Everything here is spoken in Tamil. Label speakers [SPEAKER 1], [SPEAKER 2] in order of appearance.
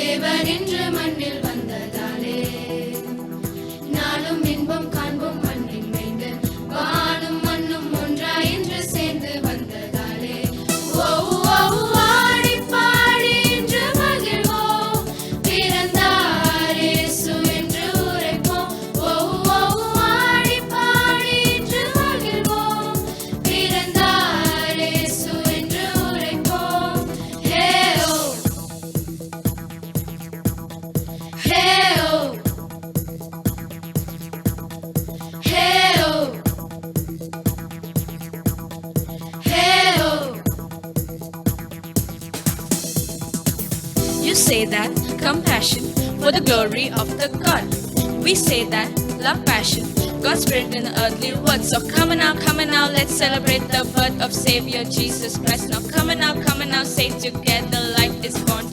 [SPEAKER 1] தேவன் என்று மண்ணில் வந்ததாலே நாளும் இன்பம் காண்போம் மண்ணின் மைந்தன் வானும் மண்ணும் ஒன்றாய் என்று சேர்ந்து வந்ததாலே ஓ ஆடி பாடி என்று மகிழ்வோம் பிறந்தார் இயேசு என்று உரைப்போம் ஓ ஆடி பாடி என்று மகிழ்வோம் பிறந்தார் இயேசு என்று உரைப்போம் ஹே ஓ Hey oh, hey oh, hey oh.
[SPEAKER 2] You say that compassion for the glory of the God. We say that love, passion, God's spirit in the earthly world. So come on now, let's celebrate the birth of Savior Jesus Christ. Now come on now, say together, life is born.